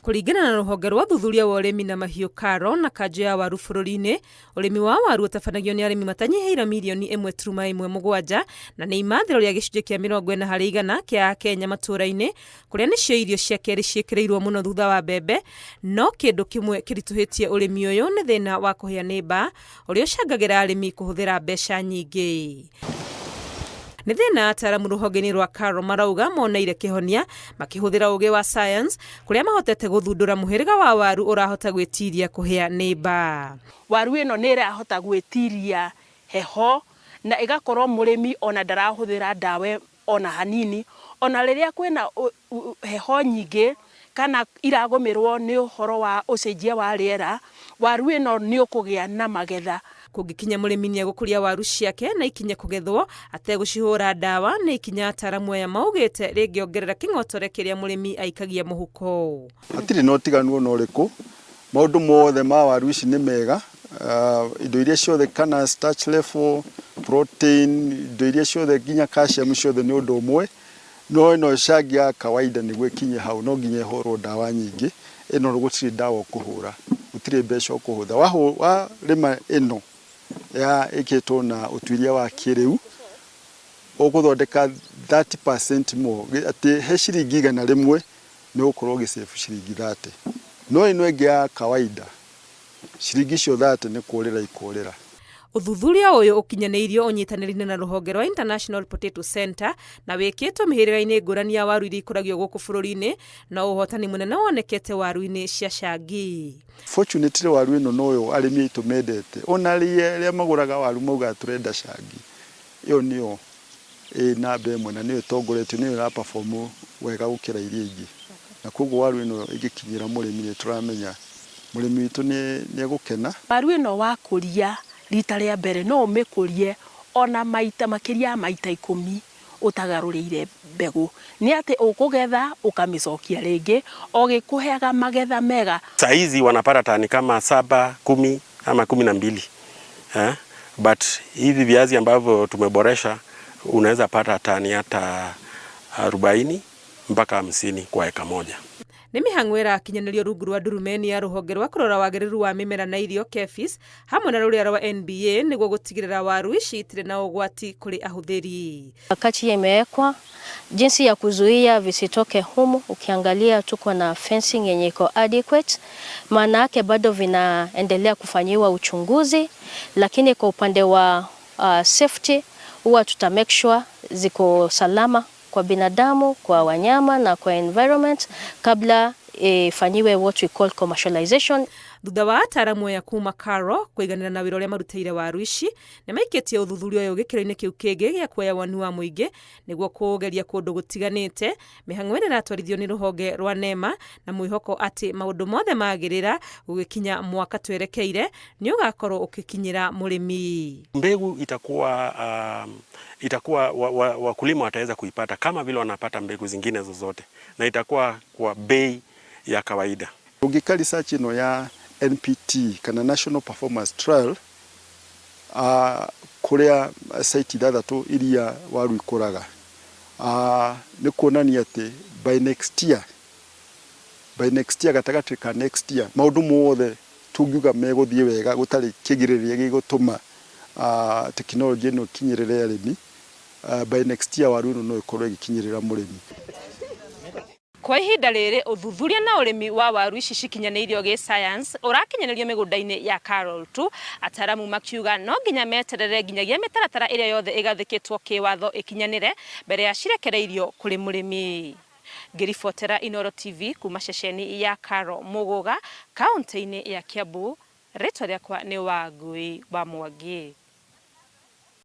Kuringana na ruhonge rwa thuthuria wa urimi na mahiu KALRO na kanjo ya waru bururi-ini, urimi wa waru utabanagio ni arimi matanyihiire mirioni 1.17 na ni imathiro ria gicunji kia 40% kia Akenya matura-ini kuria nicio irio cia keri ciikirirwo muno thutha wa mbembe, no kindu kimwe kirituhitie urimi uyu ni thina wa kuhia ni mbaa uria ucangagira arimi kuhuthira mbeca nyingi. Ni thina ataramu ruhonge-ini rwa KALRO marauga moneire kihonia makihuthira uge wa science kuria mahotete guthundura muhiriga wa waru urahota gwitiria kuhia ni mbaa. Waru ino ni irahota gwitiria heho na igakorwo murimi ona ndarahuthira ndawa ona hanini, ona riria kwina heho nyingi kana iragomirwo ni uhoro wa ucenjia wa riera, waru ino ni ukugia na magetha. Kungikinya murimi ni agukuria waru ciake na ikinye kugethwo ategucihura ndawa ni ikinya ataramu aya maugite ringiongerera king'otore kiria murimi aikagia muhuko. Atiri no tiganu no riku maundu mothe ma waru ici ni mega, indo iria ciothe kana starch level, protein, indo iria ciothe nginya calcium ciothe ni undu umwe, no ino cangi ya kawaida ni gwikinye hau no nginya ihurwo ndawa nyingi. Ino gutiri ndawa kuhura, gutiri mbeca kuhutha wa rima ino ya ikitwo na utuiria wa kiriu ukuthondeka 30% more ati he ciringi 100 ni ukorwo gisefu ciringi 30, no ino enge ya kawaida ciringi cio 30 ni kurira ikurira. Uthuthuria uyu ukinyaniirio unyitaniri na ruhonge rwa International Potato Center na wikitwo mihirira-ini ngurani ya waru iria ikuragio guku bururi-ini na uhotani munene wonekete waru-ini cia cangi. Fortunately waru ino noyo arimi aitu mendete, ona ria maguraga waru mauga turenda cangi, iyo niyo na mbemwe na niyo tongoretio niyo ra perform wega gukira iria ingi, na koguo waru ino igikinyira murimi ni turamenya murimi witu ni agukena. Waru ino wakuria rita ria mbere no umikurie ona maita makiria maita 10 utagarurire mbegu, ni ati ukugetha ukamicokia ringi ogikuheaga magetha mega. Saizi wanapata tani kama 7, 10 ama 12, but hivi viazi ambavyo tumeboresha unaweza pata tani hata 40 mpaka 50 kwa eka moja. Ni mihango irakinyanirio rungu rwa ndurumeni ya ruhonge rwa kurora wagiriru wa mimera na irio KEPHIS hamwe na ruria rwa NBA niguo gutigirira waru ici itire na ugwati kuri ahuthiri. Wakati imewekwa jinsi ya kuzuia visitoke humu, ukiangalia tuko na fencing yenye iko adequate, maana yake bado vinaendelea kufanyiwa uchunguzi, lakini kwa upande wa safety huwa tuta make sure ziko salama kwa binadamu, kwa wanyama na kwa environment kabla ifanyiwe what we call commercialization. Thutha wa ataramu ya kuma KALRO kuiganira na wira uria marutire waru ici ni maikitie uthuthuria uyu gikiro-ini kiu kingi gia kuoya wanu wa muingi niguo kugeria kundu gutiganite. Mihango ino iratwarithio ni ruhonge rwa NEMA na mwihoko ati maundu mothe magirira gugikinya mwaka twerekeire ni ugakorwo ukikinyira murimi. Mbegu itakuwa wakulima wataweza kuipata kama vile wanapata mbegu zingine zozote, na itakuwa kwa bei ya kawaida. Ungika research ino ya NPT kana National Performance Trial kuria site thathatu iria waru ikuraga, ni kuonania ati by next year gatagati ka next year maundu mothe tungiuga meguthie wega gutari kigiriria gigutuma technology ino kinyirire arimi, by next year waru ino no ikorwo igikinyirira murimi. Kwa ihinda riri uthuthuria na urimi wa waru ici cikinyaniirio gi science urakinyanirio migunda-ini ya KALRO tu. Ataramu makiuga no nginya meterere nginyagia mitaratara iria yothe igathikitwo kiwatho ikinyanire mbere ya cirekereirio kuri murimi. Ngiribotera Inooro TV kuma ceceni ya KALRO Muguga kaunti-ini ya Kiambu, ritwa riakwa ni Wangui wa Mwangi.